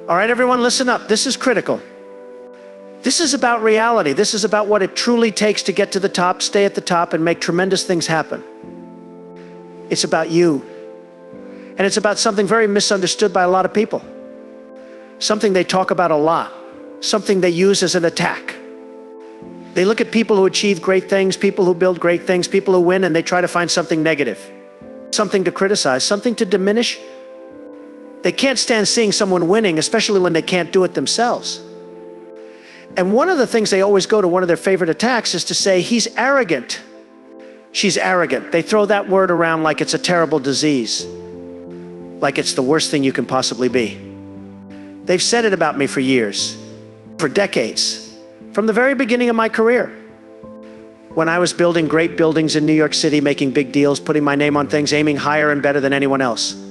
All right, everyone, listen up. This is critical. This is about reality. This is about what it truly takes to get to the top, stay at the top, and make tremendous things happen. It's about you. And it's about something very misunderstood by a lot of people. Something they talk about a lot. Something they use as an attack. They look at people who achieve great things, people who build great things, people who win, and they try to find something negative. Something to criticize, something to diminish. They can't stand seeing someone winning, especially when they can't do it themselves. And one of the things they always go to, one of their favorite attacks, is to say, he's arrogant. She's arrogant. They throw that word around like it's a terrible disease. Like it's the worst thing you can possibly be. They've said it about me for years, for decades. From the very beginning of my career, when I was building great buildings in New York City, making big deals, putting my name on things, aiming higher and better than anyone else.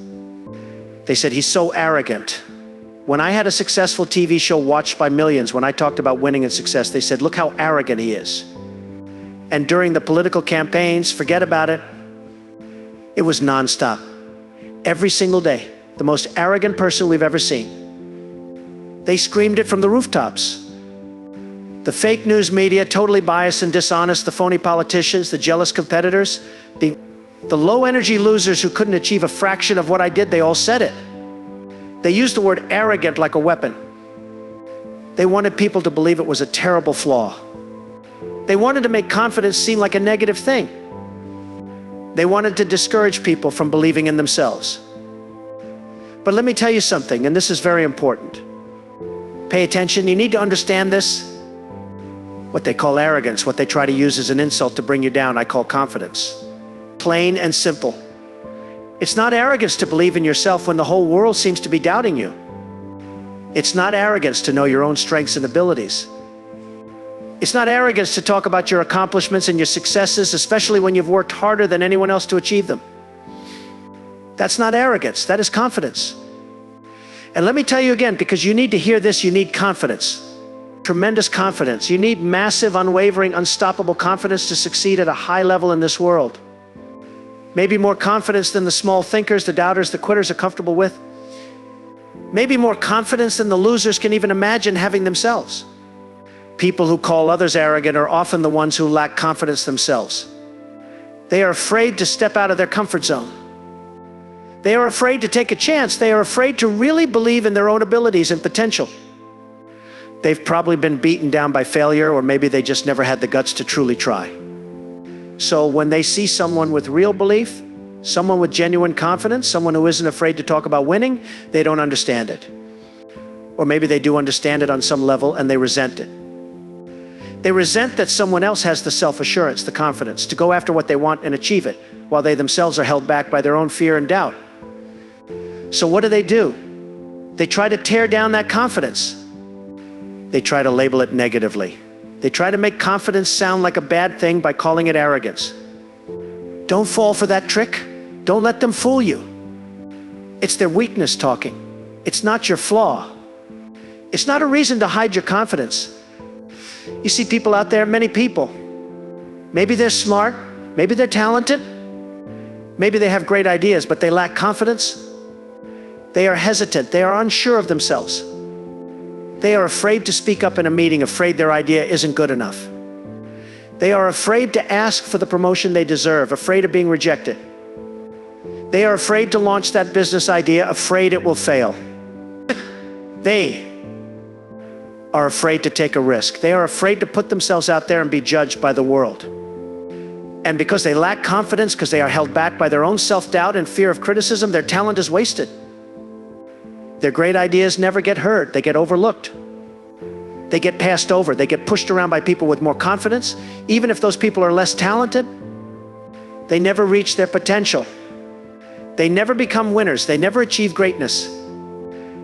They said, he's so arrogant. When I had a successful TV show watched by millions, when I talked about winning and success, they said, look how arrogant he is. And during the political campaigns, forget about it. It was nonstop. Every single day, the most arrogant person we've ever seen. They screamed it from the rooftops. The fake news media, totally biased and dishonest, the phony politicians, the jealous competitors, the low energy losers who couldn't achieve a fraction of what I did, they all said it. They used the word arrogant like a weapon. They wanted people to believe it was a terrible flaw. They wanted to make confidence seem like a negative thing. They wanted to discourage people from believing in themselves. But let me tell you something, and this is very important. Pay attention, you need to understand this. What they call arrogance, what they try to use as an insult to bring you down, I call confidence. Plain and simple. It's not arrogance to believe in yourself when the whole world seems to be doubting you. It's not arrogance to know your own strengths and abilities. It's not arrogance to talk about your accomplishments and your successes, especially when you've worked harder than anyone else to achieve them. That's not arrogance, that is confidence. And let me tell you again, because you need to hear this, you need confidence. Tremendous confidence. You need massive, unwavering, unstoppable confidence to succeed at a high level in this world. Maybe more confidence than the small thinkers, the doubters, the quitters are comfortable with. Maybe more confidence than the losers can even imagine having themselves. People who call others arrogant are often the ones who lack confidence themselves. They are afraid to step out of their comfort zone. They are afraid to take a chance. They are afraid to really believe in their own abilities and potential. They've probably been beaten down by failure, or maybe they just never had the guts to truly try. So when they see someone with real belief, someone with genuine confidence, someone who isn't afraid to talk about winning, they don't understand it. Or maybe they do understand it on some level and they resent it. They resent that someone else has the self-assurance, the confidence to go after what they want and achieve it, while they themselves are held back by their own fear and doubt. So what do? They try to tear down that confidence. They try to label it negatively. They try to make confidence sound like a bad thing by calling it arrogance. Don't fall for that trick. Don't let them fool you. It's their weakness talking. It's not your flaw. It's not a reason to hide your confidence. You see people out there, many people. Maybe they're smart, maybe they're talented, maybe they have great ideas, but they lack confidence. They are hesitant, they are unsure of themselves. They are afraid to speak up in a meeting, afraid their idea isn't good enough. They are afraid to ask for the promotion they deserve, afraid of being rejected. They are afraid to launch that business idea, afraid it will fail. They are afraid to take a risk. They are afraid to put themselves out there and be judged by the world. And because they lack confidence, because they are held back by their own self-doubt and fear of criticism, their talent is wasted. Their great ideas never get heard. They get overlooked. They get passed over. They get pushed around by people with more confidence. Even if those people are less talented, they never reach their potential. They never become winners. They never achieve greatness.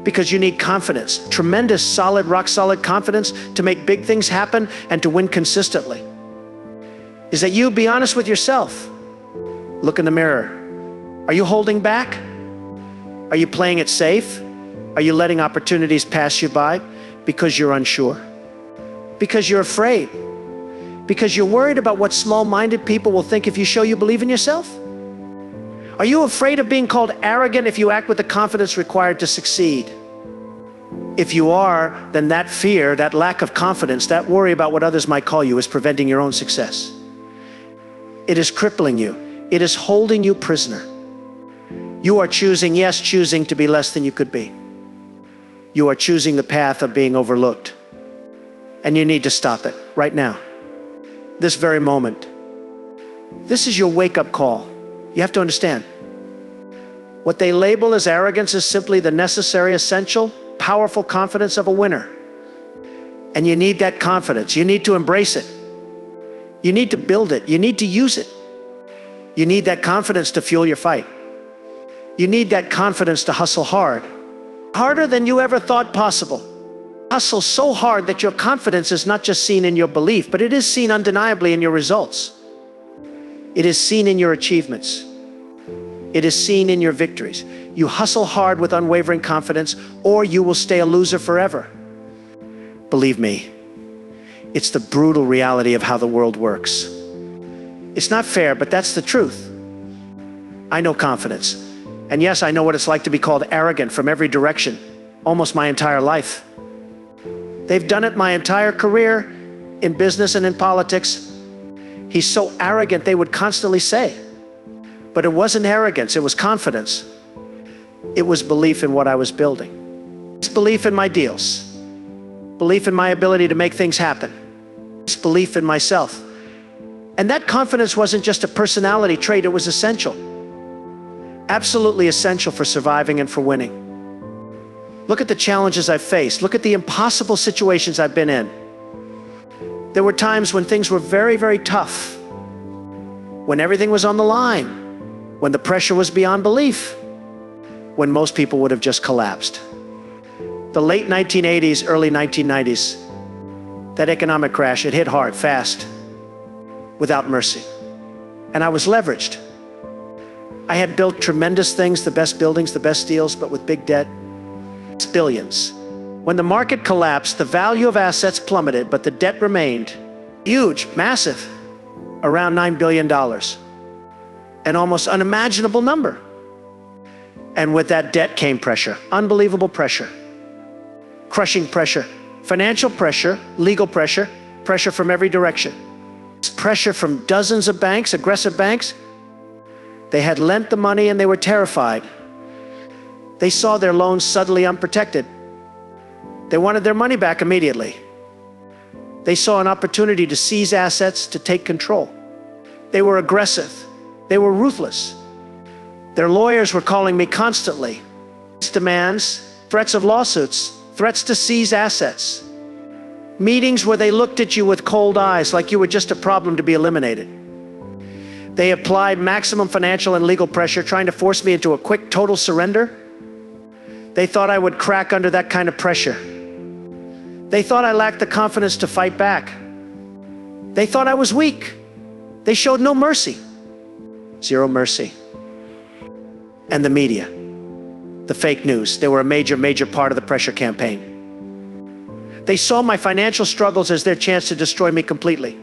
Because you need confidence, tremendous, solid, rock-solid confidence to make big things happen and to win consistently. Is that you? Be honest with yourself. Look in the mirror. Are you holding back? Are you playing it safe? Are you letting opportunities pass you by because you're unsure? Because you're afraid? Because you're worried about what small-minded people will think if you show you believe in yourself? Are you afraid of being called arrogant if you act with the confidence required to succeed? If you are, then that fear, that lack of confidence, that worry about what others might call you is preventing your own success. It is crippling you. It is holding you prisoner. You are choosing, yes, choosing to be less than you could be. You are choosing the path of being overlooked. And you need to stop it right now. This very moment. This is your wake-up call. You have to understand. What they label as arrogance is simply the necessary, essential, powerful confidence of a winner. And you need that confidence. You need to embrace it. You need to build it. You need to use it. You need that confidence to fuel your fight. You need that confidence to hustle hard. Harder than you ever thought possible. Hustle so hard that your confidence is not just seen in your belief, but it is seen undeniably in your results. It is seen in your achievements. It is seen in your victories. You hustle hard with unwavering confidence, or you will stay a loser forever. Believe me, it's the brutal reality of how the world works. It's not fair, but that's the truth. I know confidence. And yes, I know what it's like to be called arrogant from every direction, almost my entire life. They've done it my entire career in business and in politics. He's so arrogant, they would constantly say. But it wasn't arrogance, it was confidence. It was belief in what I was building. It's belief in my deals. Belief in my ability to make things happen. It's belief in myself. And that confidence wasn't just a personality trait, it was essential. Absolutely essential for surviving and for winning. Look at the challenges I've faced. Look at the impossible situations I've been in. There were times when things were very, very tough. When everything was on the line. When the pressure was beyond belief. When most people would have just collapsed. The late 1980s, early 1990s, that economic crash, it hit hard, fast, without mercy. And I was leveraged. I had built tremendous things, the best buildings, the best deals, but with big debt, billions. When the market collapsed, the value of assets plummeted, but the debt remained huge, massive, around $9 billion. An almost unimaginable number. And with that debt came pressure, unbelievable pressure, crushing pressure, financial pressure, legal pressure, pressure from every direction. Pressure from dozens of banks, aggressive banks. They had lent the money and they were terrified. They saw their loans suddenly unprotected. They wanted their money back immediately. They saw an opportunity to seize assets, to take control. They were aggressive. They were ruthless. Their lawyers were calling me constantly. Demands, threats of lawsuits, threats to seize assets. Meetings where they looked at you with cold eyes like you were just a problem to be eliminated. They applied maximum financial and legal pressure, trying to force me into a quick, total surrender. They thought I would crack under that kind of pressure. They thought I lacked the confidence to fight back. They thought I was weak. They showed no mercy. Zero mercy. And the media, the fake news, they were a major, major part of the pressure campaign. They saw my financial struggles as their chance to destroy me completely.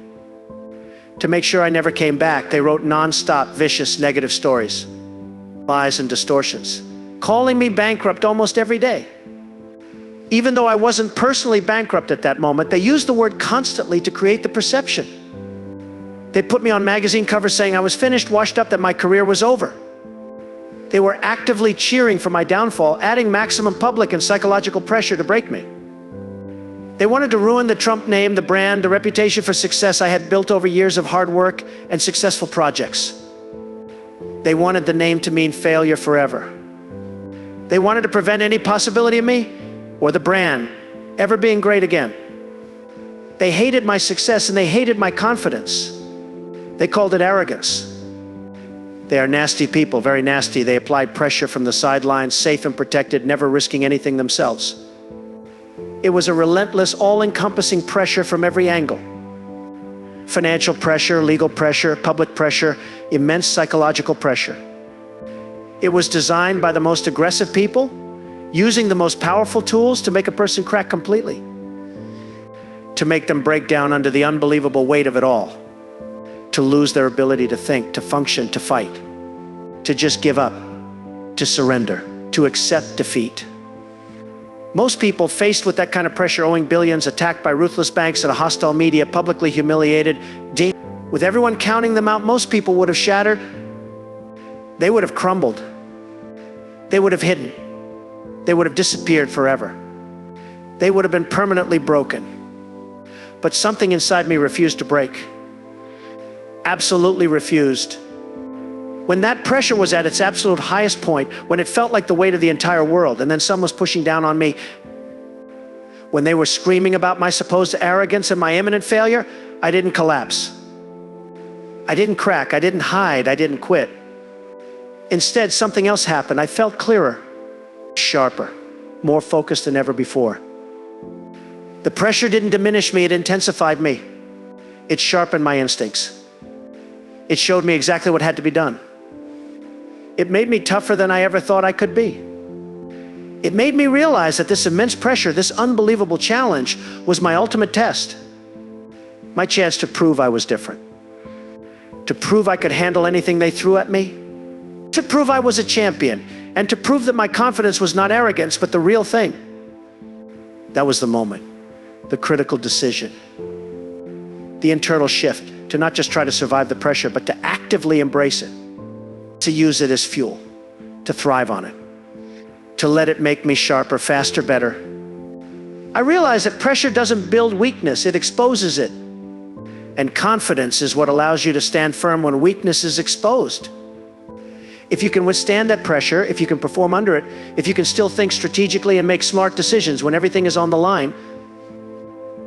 To make sure I never came back, they wrote non-stop, vicious, negative stories, lies and distortions, calling me bankrupt almost every day. Even though I wasn't personally bankrupt at that moment, they used the word constantly to create the perception. They put me on magazine covers saying I was finished, washed up, that my career was over. They were actively cheering for my downfall, adding maximum public and psychological pressure to break me. They wanted to ruin the Trump name, the brand, the reputation for success I had built over years of hard work and successful projects. They wanted the name to mean failure forever. They wanted to prevent any possibility of me or the brand ever being great again. They hated my success and they hated my confidence. They called it arrogance. They are nasty people, very nasty. They applied pressure from the sidelines, safe and protected, never risking anything themselves. It was a relentless, all-encompassing pressure from every angle. Financial pressure, legal pressure, public pressure, immense psychological pressure. It was designed by the most aggressive people, using the most powerful tools to make a person crack completely, to make them break down under the unbelievable weight of it all, to lose their ability to think, to function, to fight, to just give up, to surrender, to accept defeat. Most people faced with that kind of pressure, owing billions, attacked by ruthless banks and a hostile media, publicly humiliated, with everyone counting them out, most people would have shattered. They would have crumbled. They would have hidden. They would have disappeared forever. They would have been permanently broken. But something inside me refused to break. Absolutely refused. When that pressure was at its absolute highest point, when it felt like the weight of the entire world, and then someone was pushing down on me, when they were screaming about my supposed arrogance and my imminent failure, I didn't collapse. I didn't crack. I didn't hide. I didn't quit. Instead, something else happened. I felt clearer, sharper, more focused than ever before. The pressure didn't diminish me. It intensified me. It sharpened my instincts. It showed me exactly what had to be done. It made me tougher than I ever thought I could be. It made me realize that this immense pressure, this unbelievable challenge, was my ultimate test. My chance to prove I was different. To prove I could handle anything they threw at me. To prove I was a champion. And to prove that my confidence was not arrogance, but the real thing. That was the moment. The critical decision. The internal shift. To not just try to survive the pressure, but to actively embrace it. To use it as fuel. To thrive on it. To let it make me sharper, faster, better. I realize that pressure doesn't build weakness, it exposes it. And confidence is what allows you to stand firm when weakness is exposed. If you can withstand that pressure, if you can perform under it, if you can still think strategically and make smart decisions when everything is on the line,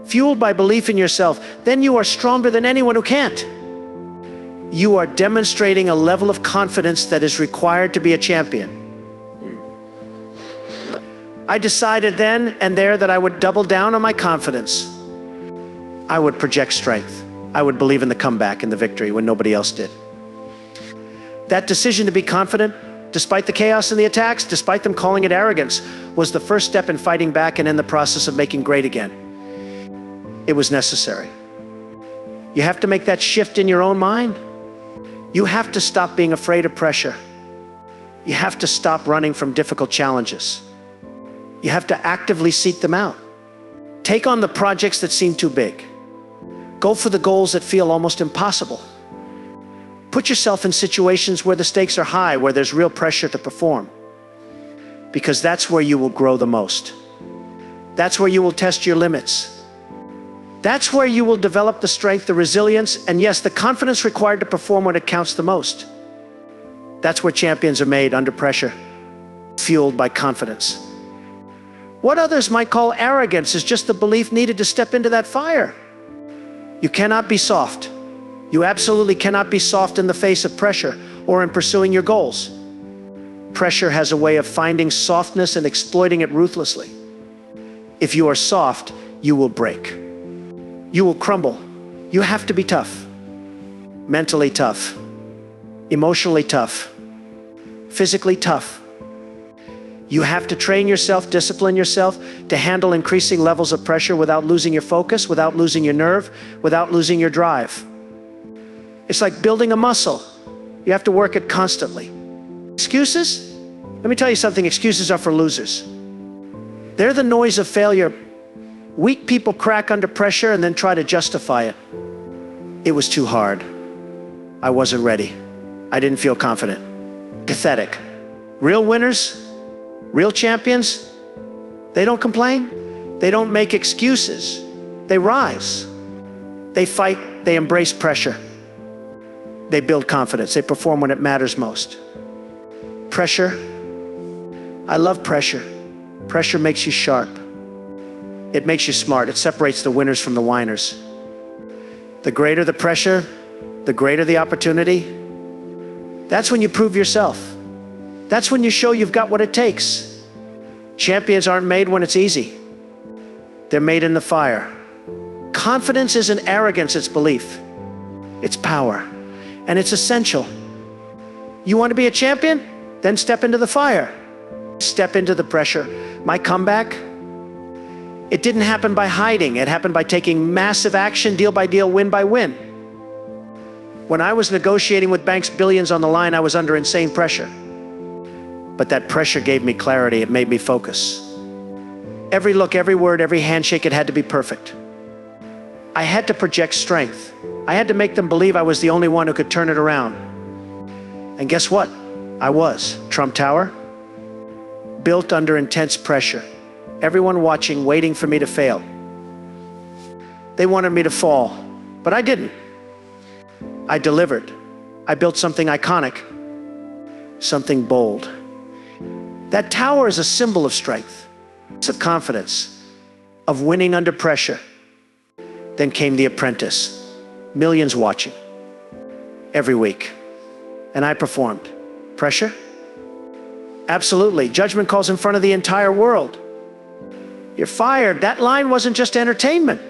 fueled by belief in yourself, then you are stronger than anyone who can't. You are demonstrating a level of confidence that is required to be a champion. I decided then and there that I would double down on my confidence. I would project strength. I would believe in the comeback and the victory when nobody else did. That decision to be confident, despite the chaos and the attacks, despite them calling it arrogance, was the first step in fighting back and in the process of making great again. It was necessary. You have to make that shift in your own mind. You have to stop being afraid of pressure. You have to stop running from difficult challenges. You have to actively seek them out. Take on the projects that seem too big. Go for the goals that feel almost impossible. Put yourself in situations where the stakes are high, where there's real pressure to perform. Because that's where you will grow the most. That's where you will test your limits. That's where you will develop the strength, the resilience, and yes, the confidence required to perform when it counts the most. That's where champions are made, under pressure, fueled by confidence. What others might call arrogance is just the belief needed to step into that fire. You cannot be soft. You absolutely cannot be soft in the face of pressure or in pursuing your goals. Pressure has a way of finding softness and exploiting it ruthlessly. If you are soft, you will break. You will crumble. You have to be tough. Mentally tough. Emotionally tough. Physically tough. You have to train yourself, discipline yourself to handle increasing levels of pressure without losing your focus, without losing your nerve, without losing your drive. It's like building a muscle. You have to work it constantly. Excuses? Let me tell you something, excuses are for losers. They're the noise of failure. Weak people crack under pressure and then try to justify it. It was too hard. I wasn't ready. I didn't feel confident. Pathetic. Real winners, real champions, they don't complain. They don't make excuses. They rise. They fight. They embrace pressure. They build confidence. They perform when it matters most. Pressure. I love pressure. Pressure makes you sharp. It makes you smart. It separates the winners from the whiners. The greater the pressure, the greater the opportunity. That's when you prove yourself. That's when you show you've got what it takes. Champions aren't made when it's easy. They're made in the fire. Confidence isn't arrogance, it's belief. It's power. And it's essential. You want to be a champion? Then step into the fire. Step into the pressure. My comeback? It didn't happen by hiding. It happened by taking massive action, deal by deal, win by win. When I was negotiating with banks, billions on the line, I was under insane pressure. But that pressure gave me clarity. It made me focus. Every look, every word, every handshake, it had to be perfect. I had to project strength. I had to make them believe I was the only one who could turn it around. And guess what? I was. Trump Tower, built under intense pressure. Everyone watching, waiting for me to fail. They wanted me to fall, but I didn't. I delivered. I built something iconic, something bold. That tower is a symbol of strength, of confidence, of winning under pressure. Then came The Apprentice, millions watching every week. And I performed. Pressure? Absolutely. Judgment calls in front of the entire world. You're fired. That line wasn't just entertainment.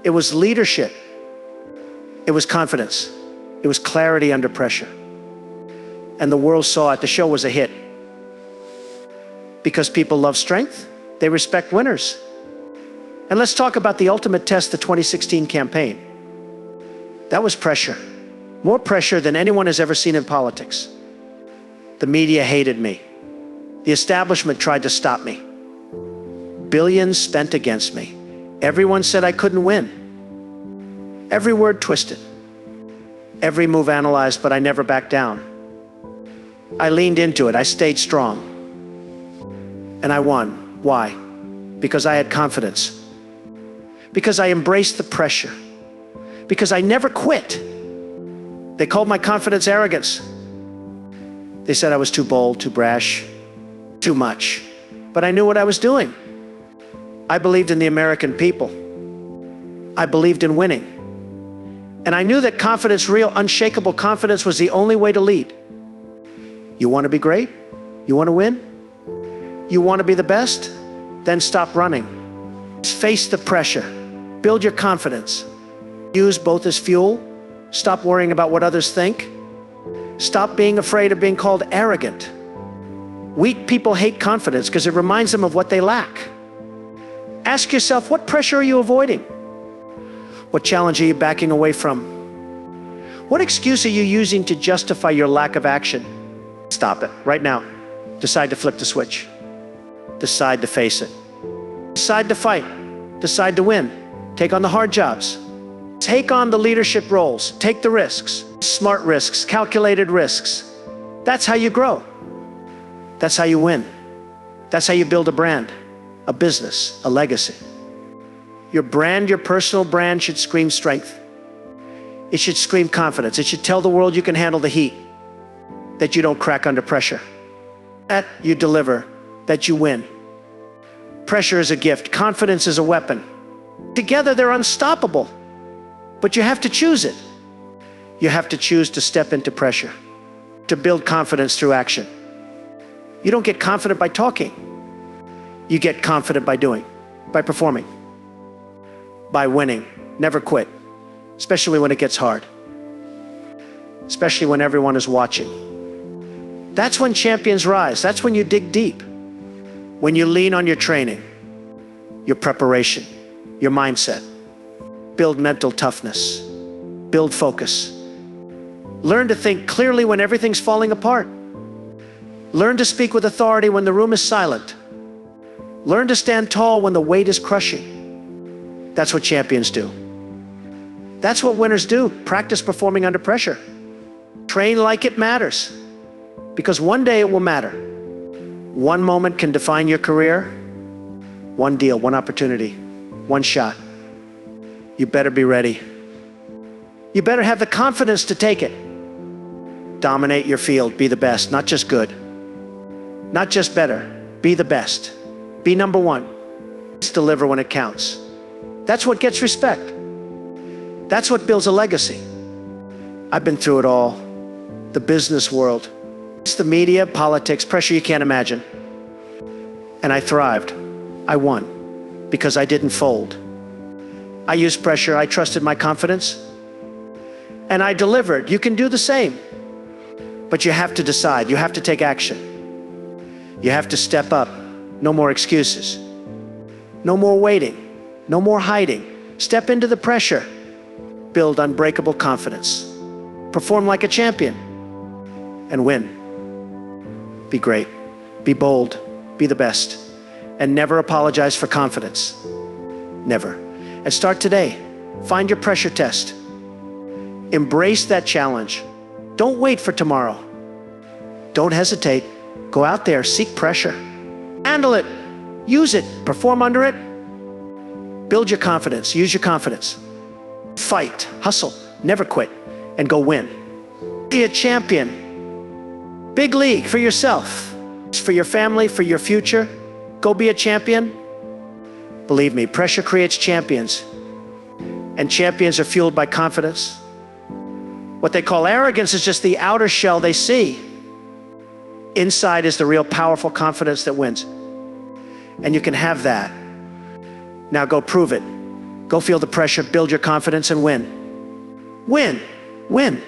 It was leadership. It was confidence. It was clarity under pressure. And the world saw it. The show was a hit. Because people love strength, they respect winners. And let's talk about the ultimate test, the 2016 campaign. That was pressure. More pressure than anyone has ever seen in politics. The media hated me. The establishment tried to stop me. Billions spent against me. Everyone said I couldn't win. Every word twisted. Every move analyzed, but I never backed down. I leaned into it. I stayed strong. And I won. Why? Because I had confidence. Because I embraced the pressure. Because I never quit. They called my confidence arrogance. They said I was too bold, too brash, too much. But I knew what I was doing. I believed in the American people. I believed in winning. And I knew that confidence, real, unshakable confidence, was the only way to lead. You want to be great? You want to win? You want to be the best? Then stop running. Face the pressure. Build your confidence. Use both as fuel. Stop worrying about what others think. Stop being afraid of being called arrogant. Weak people hate confidence because it reminds them of what they lack. Ask yourself, what pressure are you avoiding? What challenge are you backing away from? What excuse are you using to justify your lack of action? Stop it right now. Decide to flip the switch. Decide to face it. Decide to fight. Decide to win. Take on the hard jobs. Take on the leadership roles. Take the risks. Smart risks, calculated risks. That's how you grow. That's how you win. That's how you build a brand, a business, a legacy. Your brand, your personal brand, should scream strength. It should scream confidence. It should tell the world you can handle the heat, that you don't crack under pressure, that you deliver, that you win. Pressure is a gift. Confidence is a weapon. Together, they're unstoppable. But you have to choose it. You have to choose to step into pressure, to build confidence through action. You don't get confident by talking. You get confident by doing, by performing, by winning. Never quit, especially when it gets hard, especially when everyone is watching. That's when champions rise. That's when you dig deep. When you lean on your training, your preparation, your mindset. Build mental toughness. Build focus. Learn to think clearly when everything's falling apart. Learn to speak with authority when the room is silent. Learn to stand tall when the weight is crushing. That's what champions do. That's what winners do. Practice performing under pressure. Train like it matters. Because one day it will matter. One moment can define your career. One deal, one opportunity, one shot. You better be ready. You better have the confidence to take it. Dominate your field. Be the best, not just good. Not just better. Be the best. Be number one. Just deliver when it counts. That's what gets respect. That's what builds a legacy. I've been through it all. The business world. It's the media, politics, pressure you can't imagine. And I thrived. I won because I didn't fold. I used pressure. I trusted my confidence. And I delivered. You can do the same. But you have to decide. You have to take action. You have to step up. No more excuses. No more waiting. No more hiding. Step into the pressure. Build unbreakable confidence. Perform like a champion. And win. Be great. Be bold. Be the best. and never apologize for confidence. Never. And start today. Find your pressure test. Embrace that challenge. Don't wait for tomorrow. Don't hesitate. Go out there, seek pressure. Handle it. Use it. Perform under it. Build your confidence. Use your confidence. Fight. Hustle. Never quit. And go win. Be a champion. Big league for yourself. For your family, for your future. Go be a champion. Believe me, pressure creates champions. And champions are fueled by confidence. What they call arrogance is just the outer shell they see. Inside is the real powerful confidence that wins. And you can have that. Now go prove it. Go feel the pressure, build your confidence, and win. Win. Win.